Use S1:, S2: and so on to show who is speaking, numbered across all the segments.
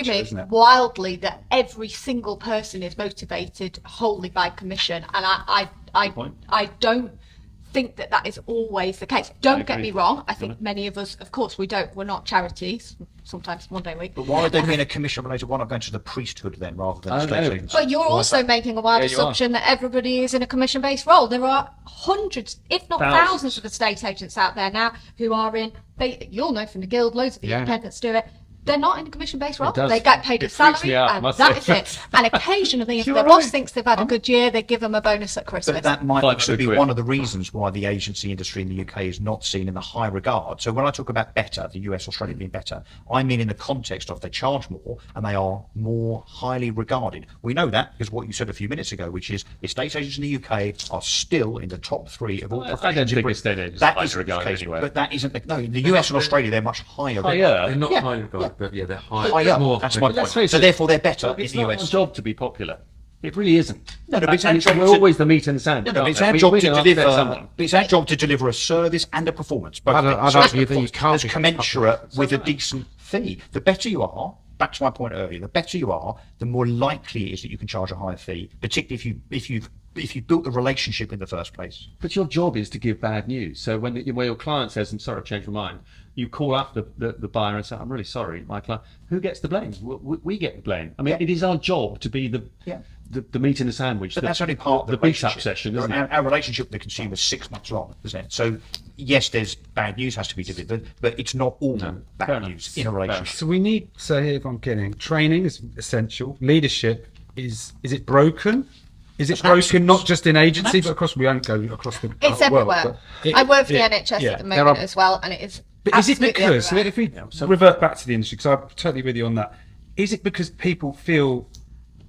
S1: isn't it? Wildly that every single person is motivated wholly by commission, and I don't think that is always the case. Don't get me wrong. I think many of us, of course, we're not charities. Sometimes one day a week.
S2: But why are they being a commission related? Why not going to the priesthood then, rather than state agency?
S1: But you're also making a wild assumption that everybody is in a commission-based role. There are hundreds, if not thousands, of estate agents out there now who are in. You'll know from the guild, loads of the independents do it. They're not in a commission-based role. They get paid a salary, and that is it. And occasionally, if their boss thinks they've had a good year, they give them a bonus at Christmas.
S2: But that might actually be one of the reasons why the agency industry in the UK is not seen in the high regard. So when I talk about better, the US, Australia being better, I mean in the context of they charge more and they are more highly regarded. We know that because what you said a few minutes ago, which is estate agents in the UK are still in the top 3 of all professions.
S3: I don't think estate agents
S2: that
S3: are
S2: is
S3: regarded anywhere.
S2: But that isn't in the US and Australia they're much higher.
S4: They're not highly regarded, but they're higher.
S2: That's my point. So therefore they're better in the US.
S3: It's not our job to be popular. It really isn't.
S2: No, but it's our job
S3: we're always the meat and the sand.
S2: It's our job to deliver. It's our job to deliver a service and a performance.
S5: I'd argue that you can't
S2: as commensurate with a decent fee. The better you are, back to my point earlier, the better you are, the more likely it is that you can charge a higher fee, particularly if you've built the relationship in the first place.
S3: But your job is to give bad news. So when your client says, "I'm sorry, I've changed my mind," you call up the buyer and say, "I'm really sorry, my client." Who gets the blame? We get the blame. I mean, it is our job to be the meat in the sandwich.
S2: But that's only part of the
S3: beat-up session, isn't it?
S2: Our relationship with the consumer is 6 months long, isn't it? So yes, there's bad news has to be delivered, but it's not all bad news in a relationship.
S5: So we need. So here, if I'm getting training is essential. Leadership is it broken? Is it broken not just in agency, but across? We don't go across the
S1: It's everywhere. I work for the NHS at the moment as well, and it is.
S5: But is it because, so if we revert back to the industry, because I'm totally with you on that, is it because people feel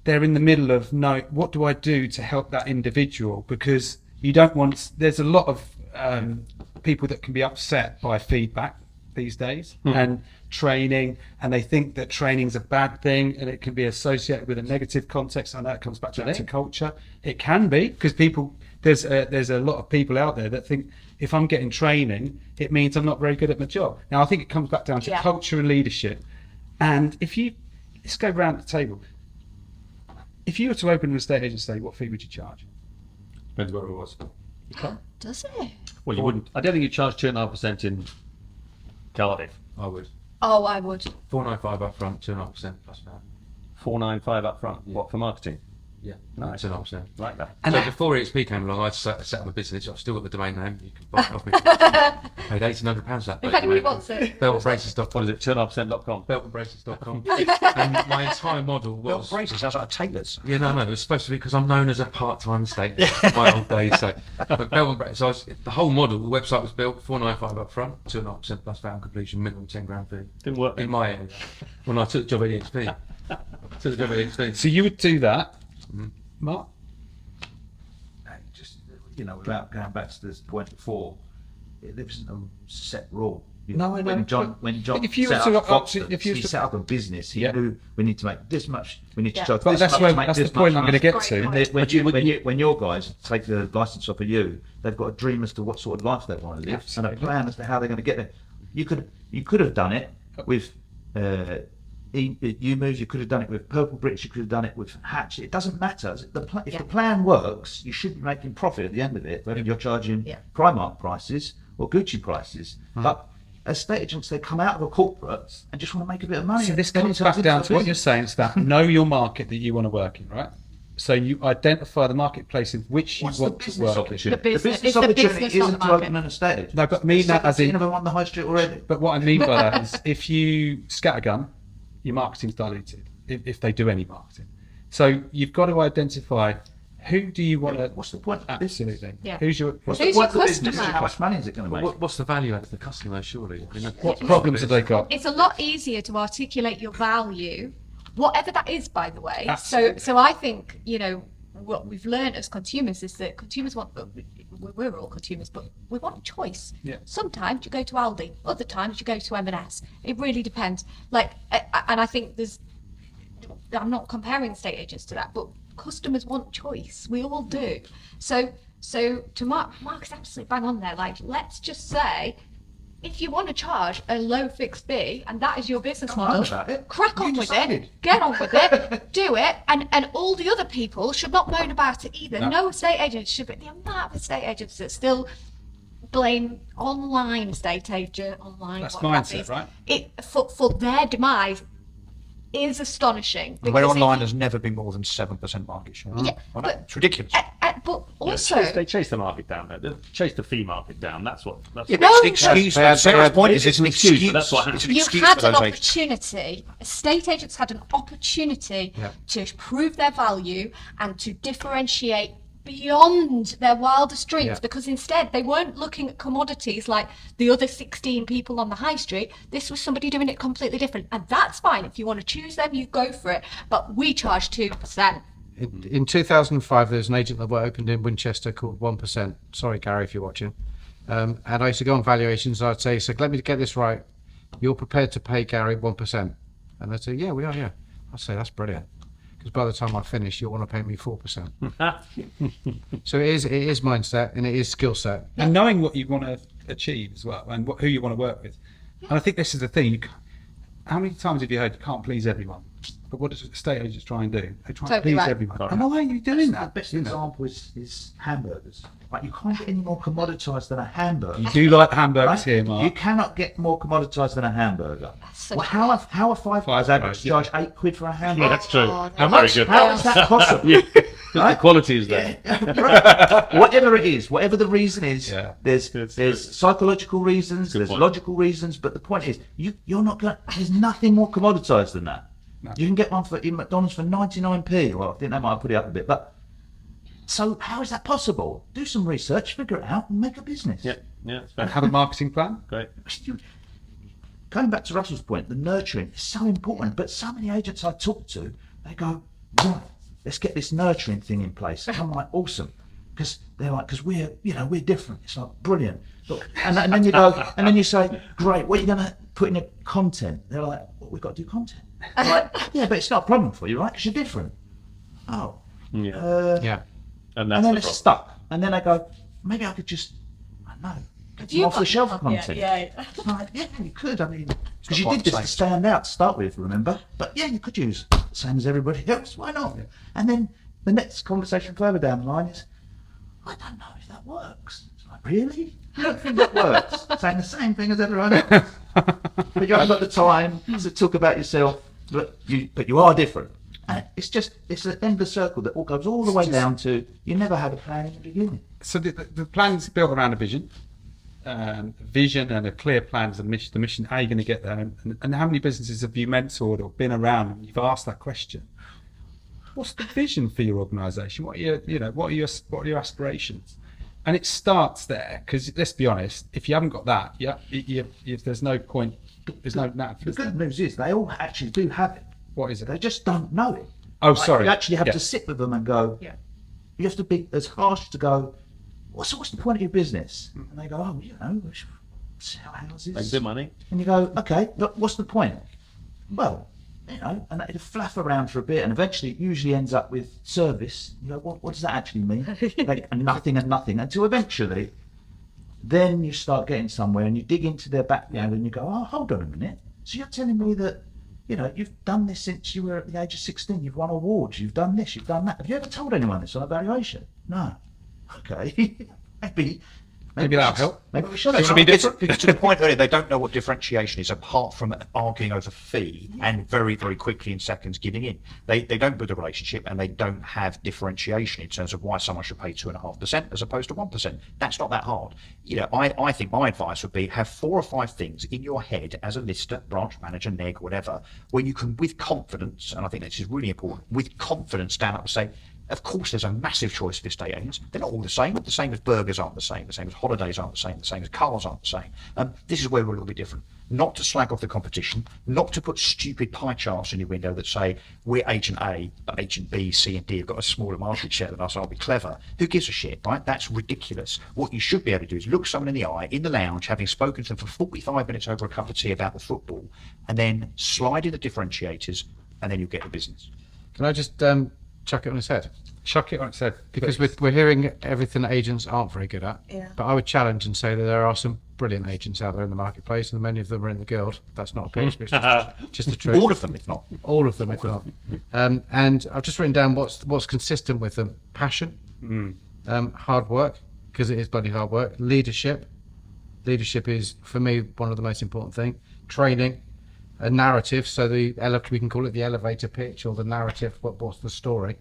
S5: they're in the middle of, no, what do I do to help that individual? Because you don't want, there's a lot of people that can be upset by feedback these days and training, and they think that training's a bad thing and it can be associated with a negative context. I know it comes back to culture. It can be, because people, there's a lot of people out there that think if I'm getting training, it means I'm not very good at my job. Now, I think it comes back down to culture and leadership. And let's go round the table. If you were to open an estate agency, what fee would you charge?
S4: Depends where it was.
S3: You can't.
S1: Does it?
S3: Well, you wouldn't. I don't think you charge 2.5% in Cardiff.
S4: I would.
S1: Oh, I would.
S4: 495 up front, 2.5% plus that.
S3: 495 up front. What, for marketing?
S4: Yeah,
S3: Nice.
S4: 2.5%.
S3: Like that.
S4: And so before EXP came along, I set up a business. I've still got the domain name. You can buy it off me. I paid £1,800 that.
S1: If anybody wants it.
S4: Beltbraces.com.
S3: What is it? 2.5%.com.
S4: Beltbraces.com. And my entire model was.
S2: Belt braces sounds like a tailor's.
S4: Yeah, no, it was supposed to be because I'm known as a part-time estate in my old days. So, but Belt and Braces, so the whole model, the website was built 495 up front, 2.5% plus VAT on completion, minimum 10 grand fee.
S3: Didn't work.
S4: In my area, when I took the job at EXP. Took the job at EXP.
S5: So you would do that, Mark?
S6: Just, without going back to this point before, there isn't a set rule.
S5: No, I know.
S6: When John
S5: if you
S6: set
S5: were
S6: up
S5: to,
S6: Foxtons,
S5: if you
S6: he set up a business. He
S5: Yeah.
S6: knew we need to make this much. We need to
S5: Yeah.
S6: charge
S5: But
S6: this
S5: that's
S6: much.
S5: where-
S6: to make
S5: that's the
S6: this
S5: point
S6: much
S5: I'm gonna
S6: money.
S5: get to.
S6: And when your guys take the license off of you, they've got a dream as to what sort of life they want to live and a plan as to how they're going to get there. You could have done it with moves. You could have done it with Purple Bricks. You could have done it with Hatch. It doesn't matter. If the plan works, you should be making profit at the end of it, whether you're charging Primark prices or Gucci prices. But estate agents, they come out of a corporate and just want to make a bit of money.
S5: So this comes back down to what you're saying. It's that know your market that you want to work in, right? So you identify the marketplace in which you want to work in.
S1: The business
S6: opportunity
S1: not
S6: isn't
S1: the
S6: to open
S1: market.
S6: an estate agent.
S5: No, but mean that as in.
S6: Never on the high street already.
S5: But what I mean by that is, if you scattergun, your marketing's diluted. If they do any marketing, so you've got to identify who do you want to.
S6: What's the point?
S5: Absolutely.
S1: Yeah.
S5: Who's your
S1: Who's your customer?
S6: How much money is it going to make?
S4: What's the value add to the customer, surely? I mean,
S5: what problems have they got?
S1: It's a lot easier to articulate your value, whatever that is, by the way.
S5: Absolutely.
S1: So I think, what we've learned as consumers is that consumers want, we're all consumers, but we want choice.
S5: Yeah.
S1: Sometimes you go to Aldi, other times you go to M&S. It really depends. And I think I'm not comparing estate agents to that, but customers want choice. We all do. So to Mark's absolutely bang on there. Let's just say if you want to charge a low fixed fee and that is your business
S6: Come on
S1: model,
S6: about it.
S1: crack on
S6: You
S1: with
S6: decided.
S1: it, get on with it, do it, and all the other people should not moan about it either. No estate agents should, but the amount of estate agents that still blame online estate agent,
S5: That's
S1: whatever that
S5: mindset,
S1: is,
S5: right?
S1: it for their demise is astonishing.
S2: Where
S1: because
S2: online
S1: if you-
S2: has never been more than 7% market share.
S1: Yeah,
S2: Well, no,
S1: but-
S2: it's ridiculous.
S1: but also,
S3: They chase the market down. They chase the fee market down. That's what.
S2: Yeah,
S3: What,
S2: but it's an
S1: No,
S2: excuse.
S3: they had-
S2: Sarah's point is
S3: it's
S2: it's an
S3: an excuse,
S2: excuse.
S3: but that's what
S2: It's an
S1: you
S2: excuse
S1: had
S2: for
S1: an
S2: those agents.
S1: opportunity, estate agents had an opportunity to prove their value and to differentiate beyond their wildest dreams, because instead they weren't looking at commodities like the other 16 people on the high street. This was somebody doing it completely different, and that's fine. If you want to choose them, you go for it, but we charge 2%.
S7: In 2005, there was an agent that opened in Winchester called 1%. Sorry, Gary, if you're watching. And I used to go on valuations. I'd say, so let me get this right. You're prepared to pay Gary 1%? And they'd say, yeah, we are, yeah. I'd say, that's brilliant. Because by the time I finish, you'll want to pay me 4%. So it is mindset and it is skill set.
S5: And knowing what you want to achieve as well, and who you want to work with. And I think this is the thing. How many times have you heard you can't please everyone? But what does estate agents try and do? They try and
S1: Totally
S5: please
S1: right.
S5: everyone. And why are you doing
S6: The
S5: that?
S6: best
S5: You know?
S6: example is hamburgers. Like, you can't get any more commoditised than a hamburger.
S5: You do like hamburgers
S6: Right?
S5: here, Mark.
S6: You cannot get more commoditised than a hamburger.
S1: such
S6: Well, how are five guys able to
S5: Guys,
S6: charge £8 for a hamburger?
S3: yeah, that's true.
S1: Oh,
S3: How
S1: no.
S3: very good.
S6: How is that possible?
S3: The quality is there.
S6: Right. Whatever it is, whatever the reason is,
S5: Yeah.
S6: there's psychological reasons, there's
S3: point.
S6: logical reasons, but the point is, you're not going. There's nothing more commoditised than that.
S5: No.
S6: You can get one in McDonald's for 99p. Well, I think they might have put it up a bit, but so how is that possible? Do some research, figure it out, and make a business.
S3: Yeah, it's
S5: And
S3: fair.
S5: have a marketing plan.
S3: Great.
S6: Going back to Russell's point, the nurturing is so important. But so many agents I talk to, they go, right, let's get this nurturing thing in place. I'm like, awesome, because they're like, because we're different. It's like brilliant. Look, and then you go, and then you say, great, what are you going to put in your content? They're like, well, we've got to do content. I'm like, yeah, but it's not a problem for you, right? Because you're different. Oh,
S3: Yeah.
S7: Yeah.
S3: And
S6: and
S3: that's
S6: then
S3: the
S6: it's
S3: problem.
S6: stuck. And then I go, maybe I could just, I don't know, get some off the shelf content.
S1: Yeah.
S6: Like, yeah, you could. I mean, because you
S2: quite
S6: did this
S2: the
S6: to
S2: same.
S6: stand out to start with, remember? But yeah, you could use the same as everybody else. Why not? And then the next conversation further down the line is, I don't know if that works. It's like, really? You don't think that works? Saying the same thing as everyone else. But you haven't got the time to talk about yourself, but you are different. And it's an endless circle that all goes all the way down to you never had a plan in the beginning.
S5: So the plan's built around a vision. Vision and a clear plan is the mission. How are you going to get there? And how many businesses have you mentored or been around and you've asked that question? What's the vision for your organisation? What are your aspirations? And it starts there, because let's be honest, if you haven't got that, if there's no point, there's no
S6: The good news is they all actually do have it.
S5: What is
S6: They
S5: it?
S6: just don't know it.
S5: Oh,
S6: Like,
S5: sorry.
S6: You actually have
S5: Yeah.
S6: to sit with them and go.
S1: Yeah.
S6: You have to be as harsh to go. What's the point of your business? And they go, oh, we should sell houses.
S3: Make good money.
S6: And you go, okay, look, what's the point? Well, and they flaff around for a bit, and eventually it usually ends up with service. You go, what does that actually mean? And nothing, until eventually, then you start getting somewhere, and you dig into their background, and you go, oh, hold on a minute. So you're telling me that, you've done this since you were at the age of 16. You've won awards. You've done this. You've done that. Have you ever told anyone this on evaluation? No. Okay. Maybe
S5: that'll help.
S6: Maybe we should.
S5: It should be different.
S2: It's to the point earlier, they don't know what differentiation is apart from arguing over fee and very, very quickly in seconds giving in. They don't build a relationship and they don't have differentiation in terms of why someone should pay 2.5% as opposed to 1%. That's not that hard. I think my advice would be have 4 or 5 things in your head as a lister, branch manager, neg, whatever, where you can, with confidence, and I think this is really important, with confidence stand up and say, of course, there's a massive choice of estate agents. They're not all the same. The same as burgers aren't the same as holidays aren't the same as cars aren't the same. This is where we're a little bit different. Not to slag off the competition, not to put stupid pie charts in your window that say we're agent A, but agent B, C, and D have got a smaller market share than us. I'll be clever. Who gives a shit, right? That's ridiculous. What you should be able to do is look someone in the eye in the lounge, having spoken to them for 45 minutes over a cup of tea about the football, and then slide in the differentiators, and then you'll get the business.
S7: Can I just chuck it on its head.
S5: Chuck it on its head.
S7: Because we're hearing everything that agents aren't very good at.
S1: Yeah.
S7: But I would challenge and say that there are some brilliant agents out there in the marketplace, and many of them are in the guild. That's not a pitch, but it's just the truth.
S2: All of them, if not.
S7: All of them, if not. And I've just written down what's consistent with them: passion, hard work, because it is bloody hard work. Leadership is for me one of the most important things. Training, a narrative. So we can call it the elevator pitch or the narrative. What's the story?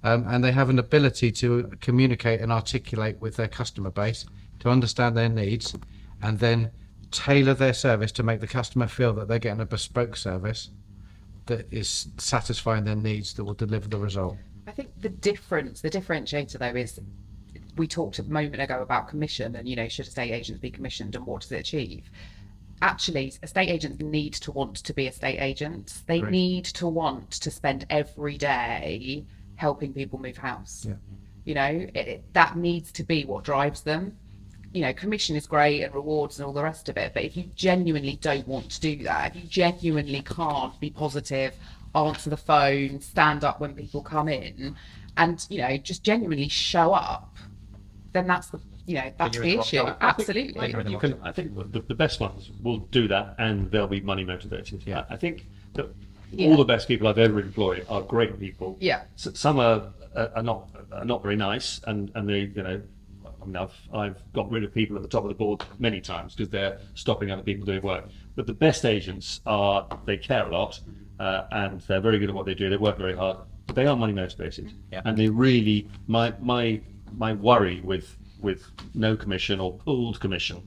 S7: And they have an ability to communicate and articulate with their customer base, to understand their needs, and then tailor their service to make the customer feel that they're getting a bespoke service that is satisfying their needs, that will deliver the result.
S8: I think the differentiator though is, we talked a moment ago about commission and, should estate agents be commissioned and what does it achieve? Actually, estate agents need to want to be estate agents. They need to want to spend every day helping people move house. That needs to be what drives them. Commission is great and rewards and all the rest of it, but if you genuinely don't want to do that, if you genuinely can't be positive, answer the phone, stand up when people come in, and just genuinely show up, then that's the issue. Absolutely.
S3: I think the best ones will do that, and they'll be money motivated.
S7: Yeah.
S3: I think that all the best people I've ever employed are great people.
S8: Yeah.
S3: Some are not very nice, and they I've got rid of people at the top of the board many times because they're stopping other people doing work. But the best agents they care a lot, and they're very good at what they do. They work very hard, but they are money motivated, and they really my worry with no commission or pooled commission,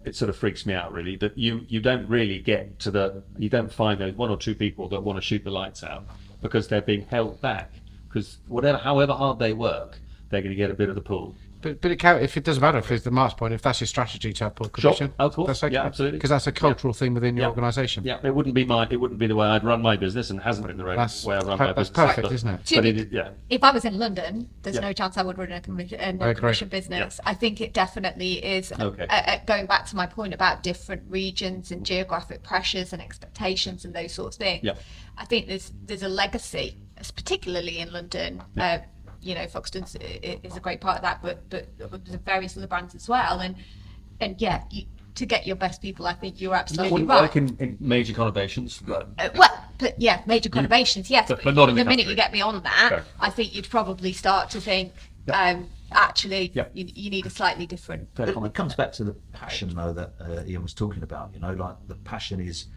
S3: it sort of freaks me out really, that you don't really get to you don't find those one or two people that want to shoot the lights out because they're being held back, because however hard they work, they're going to get a bit of the pool.
S7: But if it doesn't matter, if it's the Mark's point, if that's your strategy to have pool commission,
S3: of course,
S7: that's okay.
S3: Yeah, absolutely,
S7: because that's a cultural thing within your organisation.
S3: Yeah, it wouldn't be the way I'd run my business, and hasn't been the way I run my business.
S7: That's perfect, isn't it?
S3: But
S1: if I was in London, there's no chance I would run a commission business. I think it definitely is. Going back to my point about different regions and geographic pressures and expectations and those sorts of things.
S3: Yeah.
S1: I think there's a legacy, particularly in London. Foxton's is a great part of that, but there's various other brands as well. And to get your best people, I think you're absolutely
S3: that
S1: right.
S3: wouldn't work in major conurbations.
S1: Major conurbations, yes.
S3: But not in the
S1: minute
S3: country.
S1: you get beyond that,
S3: Okay.
S1: I think you'd probably start to think, actually, you need a slightly different.
S6: It comes back to the passion, though, that Iain was talking about. Like the passion is,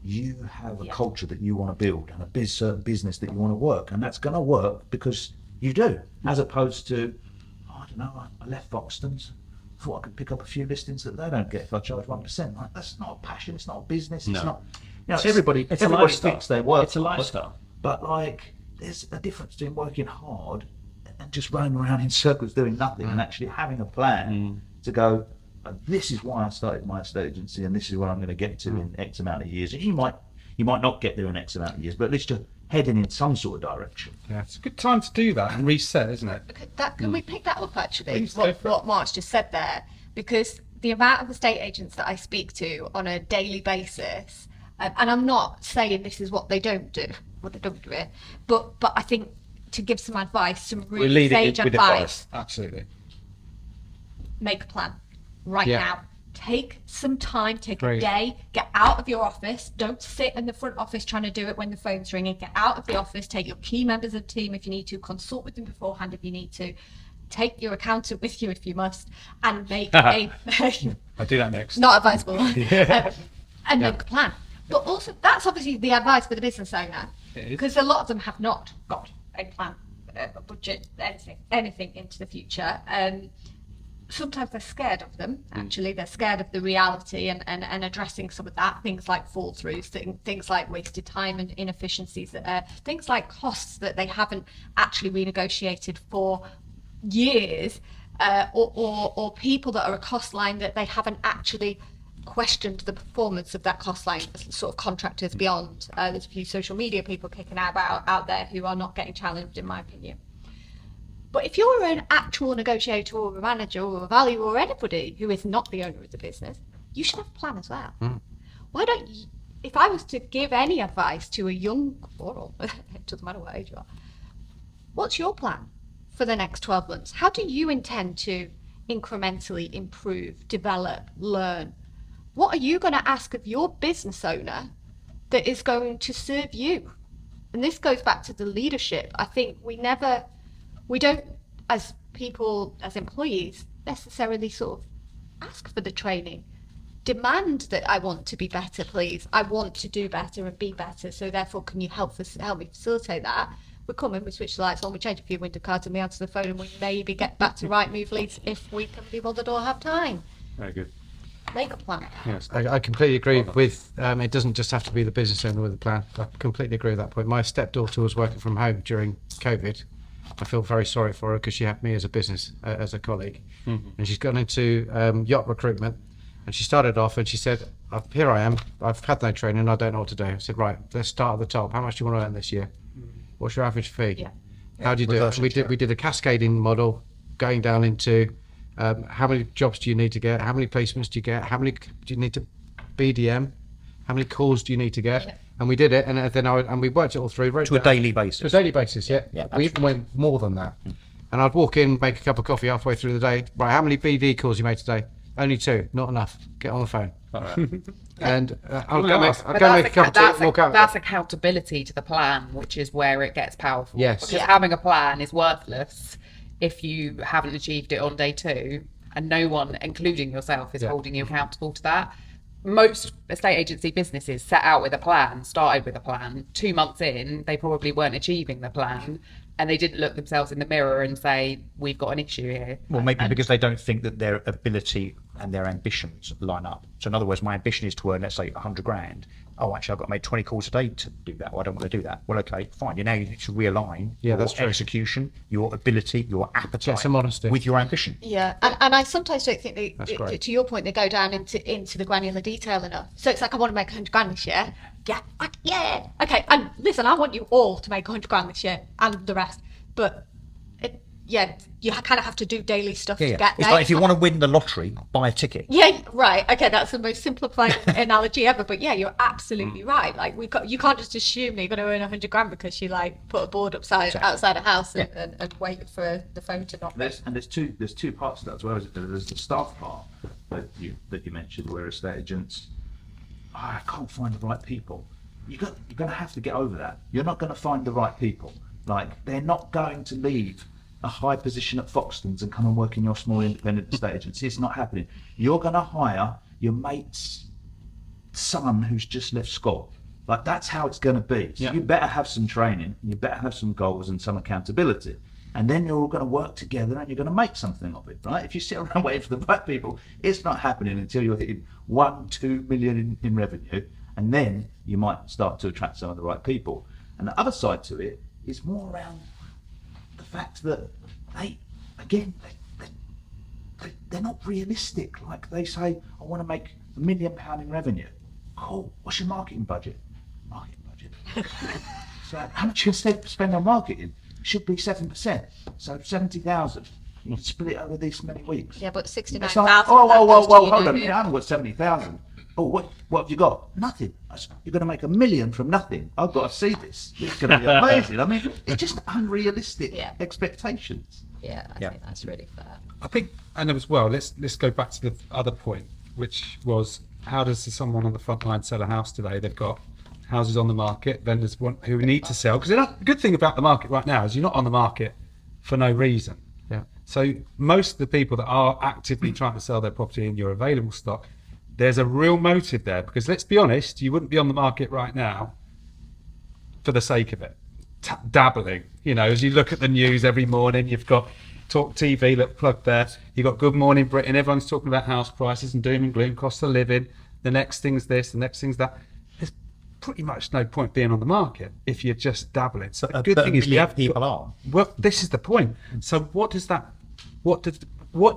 S6: you have a culture that you want to build and a certain business that you want to work, and that's going to work because you do, as opposed to, I don't know, I left Foxton's, thought I could pick up a few listings that they don't get if I charge 1%. Like, that's not a passion, it's not a business, it's not. Everybody thinks they work.
S3: It's a lifestyle.
S6: But there's a difference between working hard and just running around in circles doing nothing, and actually having a plan to go, this is why I started my estate agency, and this is where I'm going to get to in X amount of years. And you might not get there in X amount of years, but at least you're heading in some sort of direction.
S5: Yeah, it's a good time to do that and reset, isn't it?
S1: Can we pick that up actually?
S5: Please, go for it.
S1: What Mark's just said there, because the amount of estate agents that I speak to on a daily basis, and I'm not saying this is what they don't do, it, but I think to give some advice, some really sage advice.
S5: Absolutely.
S1: Make a plan right now. Take some time, take
S7: Great.
S1: a day, get out of your office. Don't sit in the front office trying to do it when the phone's ringing. Get out of the office, take your key members of the team if you need to, consult with them beforehand if you need to, take your accountant with you if you must, and make
S5: I'll do that next.
S1: not advisable, and make a plan. But also, that's obviously the advice for the business owner, because a lot of them have not got a plan, a budget, anything into the future. Sometimes they're scared of them, actually. They're scared of the reality and addressing some of that. Things like fall throughs, things like wasted time and inefficiencies, things like costs that they haven't actually renegotiated for years, or people that are a cost line that they haven't actually questioned the performance of that cost line, sort of contractors beyond. There's a few social media people kicking out there who are not getting challenged, in my opinion. But if you're an actual negotiator or a manager or a valuer or anybody who is not the owner of the business, you should have a plan as well. Why don't you, if I was to give any advice to a young, or it doesn't matter what age you are, What's your plan for the next 12 months? How do you intend to incrementally improve, develop, learn? What are you going to ask of your business owner that is going to serve you? And this goes back to the leadership. I think we don't, as people, as employees, necessarily sort of ask for the training. Demand that I want to be better, please. I want to do better and be better. So therefore, can you help me facilitate that? We come in, we switch the lights on, we change a few window cards, and we answer the phone, and we maybe get back to right move leads if we can be bothered or have time.
S3: Very good.
S1: Make a plan.
S3: Yes.
S7: I completely agree with, it doesn't just have to be the business owner with a plan. I completely agree with that point. My stepdaughter was working from home during COVID. I feel very sorry for her because she had me as a business, as a colleague. Mm-hmm. And she's gone into yacht recruitment. And she started off and she said, here I am, I've had no training, I don't know what to do. I said, right, let's start at the top. How much do you want to earn this year? What's your average fee?
S1: Yeah.
S7: How do you do it? We did a cascading model going down into how many jobs do you need to get? How many placements do you get? How many do you need to BDM? How many calls do you need to get? Yeah. And we did it, and then we worked it all through.
S2: To a daily basis.
S7: To a daily basis, yeah. We even went more than that. And I'd walk in, make a cup of coffee halfway through the day. Right, how many BD calls you made today? Only 2, not enough. Get on the phone.
S3: All right.
S7: And I'll go make a cup of tea, walk out.
S8: That's accountability to the plan, which is where it gets powerful.
S7: Yes.
S8: Because having a plan is worthless if you haven't achieved it on day 2, and no one, including yourself, is holding you accountable to that. Most estate agency businesses set out with a plan, started with a plan. 2 months in, they probably weren't achieving the plan, and they didn't look themselves in the mirror and say, we've got an issue here.
S2: Well, maybe because they don't think that their ability and their ambitions line up. So in other words, my ambition is to earn, let's say, 100 grand. Oh, actually, I've got to make 20 calls a day to do that. Well, I don't want to do that. Well, okay, fine. You need to realign your execution, your ability, your appetite
S7: some honesty
S2: with your ambition.
S1: Yeah, and I sometimes don't think to your point, they go down into the granular detail enough. So it's like, I want to make 100 grand this year. Yeah. Okay, and listen, I want you all to make 100 grand this year and the rest. But you kind of have to do daily stuff to get there.
S2: It's like if you want to win the lottery, buy a ticket.
S1: Yeah, right. Okay, that's the most simplified analogy ever. But yeah, you're absolutely right. Like you can't just assume that you're going to earn 100 grand because you like put a board outside a house and wait for the phone to knock.
S6: There's two parts to that as well. There's the staff part that you mentioned, where estate agents, I can't find the right people. You're going to have to get over that. You're not going to find the right people. Like, they're not going to leave a high position at Foxtons and come and work in your small independent estate agency. It's not happening. You're going to hire your mate's son who's just left school. Like, that's how it's going to be. So you better have some training, you better have some goals and some accountability. And then you're all going to work together and you're going to make something of it, right? If you sit around waiting for the right people, it's not happening until you're hitting 1-2 million in revenue. And then you might start to attract some of the right people. And the other side to it is more around the fact that they're not realistic. Like, they say, I want to make £1 million in revenue. Cool. What's your marketing budget? Marketing budget. So how much you spend on marketing? Should be 7%. So 70,000. You can split it over these many weeks.
S1: Yeah, but 69,000.
S6: Like, whoa, hold on. I haven't got 70,000. Oh, what have you got? Nothing. You're going to make $1 million from nothing. I've got to see this. It's going to be amazing. I mean, it's just unrealistic expectations.
S1: Yeah, I think that's really fair.
S5: I think, and as well, let's go back to the other point, which was, how does someone on the front line sell a house today? They've got houses on the market, vendors who need to sell. Because the good thing about the market right now is you're not on the market for no reason.
S7: Yeah.
S5: So most of the people that are actively trying to sell their property in your available stock, there's a real motive there, because let's be honest, you wouldn't be on the market right now for the sake of it. Dabbling, as you look at the news every morning, you've got Talk TV, look, plug there. You've got Good Morning Britain, everyone's talking about house prices and doom and gloom, cost of living. The next thing's this, the next thing's that. There's pretty much no point being on the market if you're just dabbling. So the good thing is
S2: people are.
S5: Well, this is the point. So what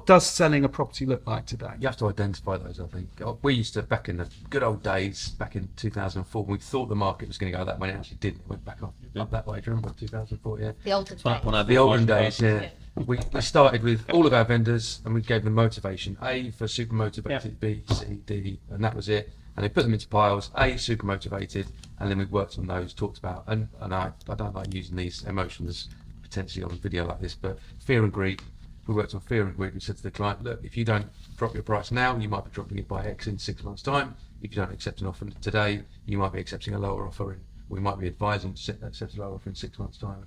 S5: does selling a property look like today?
S4: You have to identify those, I think. We used to, back in the good old days, back in 2004, we thought the market was going to go that way, and it actually didn't. It went back up that way. Do you remember 2004? Yeah.
S1: The olden days.
S4: The olden days, yeah. We started with all of our vendors, and we gave them motivation. A for super motivated, B, C, D, and that was it. And they put them into piles. A, super motivated, and then we worked on those, talked about, and I don't like using these emotions potentially on a video like this, but fear and greed. We worked on fear and greed. We said to the client, look, if you don't drop your price now, you might be dropping it by X in 6 months' time. If you don't accept an offer today, you might be accepting a lower offer. We might be advising to accept a lower offer in 6 months' time.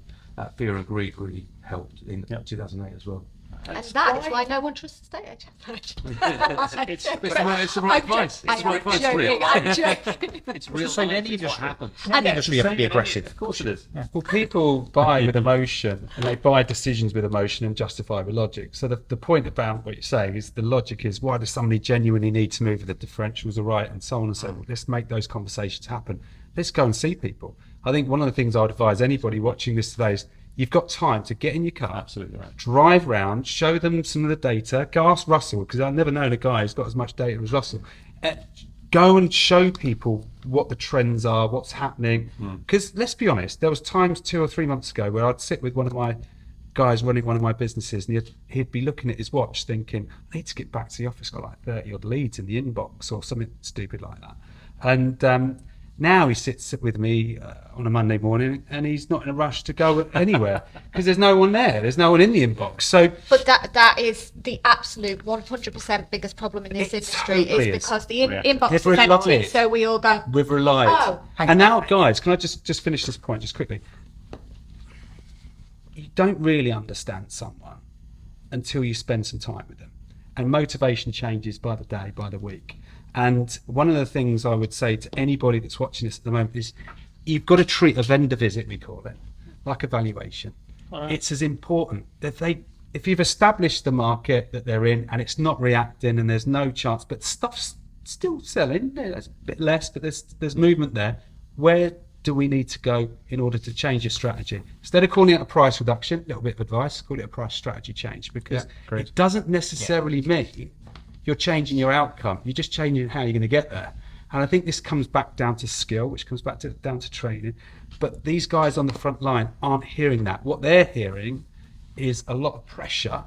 S4: Fear and greed really helped in 2008 as well.
S1: And that is why no one trusts estate agents.
S4: It's the right advice. It's the right advice. It's real.
S1: I'm joking.
S3: It's real.
S2: So
S3: life,
S2: then you
S3: it's what
S2: just
S3: happens.
S2: Any industry have to be aggressive.
S3: Of course it is.
S5: Well, people buy with emotion, and they buy decisions with emotion and justify with logic. So the point about what you're saying is the logic is, why does somebody genuinely need to move if the differentials are right, and so on and so on. Let's make those conversations happen. Let's go and see people. I think one of the things I would advise anybody watching this today is, you've got time to get in your car,
S3: Absolutely right.
S5: drive round, show them some of the data. Go ask Russell, because I've never known a guy who's got as much data as Russell. Go and show people what the trends are, what's happening. Because let's be honest, there was times 2 or 3 months ago where I'd sit with one of my guys running one of my businesses, and he'd be looking at his watch thinking, I need to get back to the office, got like 30 odd leads in the inbox or something stupid like that. And now he sits with me on a Monday morning, and he's not in a rush to go anywhere because there's no one there. There's no one in the inbox. So,
S1: But that is the absolute 100% biggest problem in this
S5: It
S1: industry,
S5: totally
S1: is
S5: is.
S1: because the inbox
S5: If
S1: is
S5: we're
S1: empty,
S5: live,
S1: so we all go,
S5: we've relied.
S1: Oh.
S5: And now, guys, can I just finish this point just quickly? You don't really understand someone until you spend some time with them. And motivation changes by the day, by the week. And one of the things I would say to anybody that's watching this at the moment is, you've got to treat a vendor visit, we call it, like a valuation. It's as important. If you've established the market that they're in and it's not reacting and there's no chance, but stuff's still selling, there's a bit less, but there's movement there, where do we need to go in order to change your strategy? Instead of calling it a price reduction, a little bit of advice, call it a price strategy change, because it doesn't necessarily mean you're changing your outcome. You're just changing how you're going to get there. And I think this comes back down to skill, which comes back down to training. But these guys on the front line aren't hearing that. What they're hearing is a lot of pressure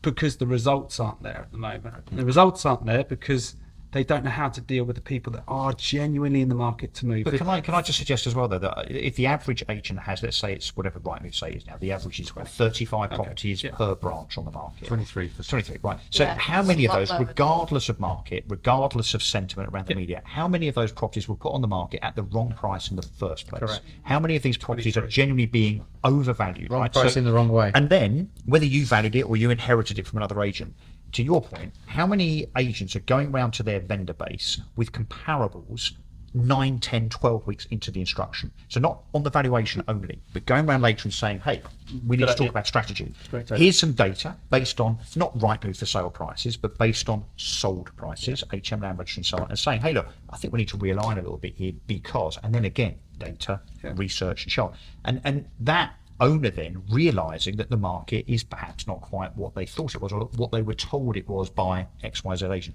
S5: because the results aren't there at the moment. And the results aren't there because they don't know how to deal with the people that are genuinely in the market to move.
S2: But can I just suggest as well, though, that if the average agent has, let's say it's whatever Rightmove say is now, the average is 35 properties per branch on the market.
S4: 23.
S2: 23, right. So how many of those, regardless of market, regardless of sentiment around the media, how many of those properties were put on the market at the wrong price in the first place?
S7: Correct.
S2: How many of these properties are genuinely being overvalued?
S7: Wrong
S2: right?
S7: price in the wrong way.
S2: And then, whether you valued it or you inherited it from another agent, to your point, how many agents are going round to their vendor base with comparables 9, 10, 12 weeks into the instruction? So not on the valuation only, but going around later and saying, hey, we need to talk about strategy. Here's some data based on, not Rightmove for sale prices, but based on sold prices, HM Land Registry and so on, and saying, hey, look, I think we need to realign a little bit here because, and then again, data, research and so on. And that owner then realizing that the market is perhaps not quite what they thought it was or what they were told it was by XYZ agent.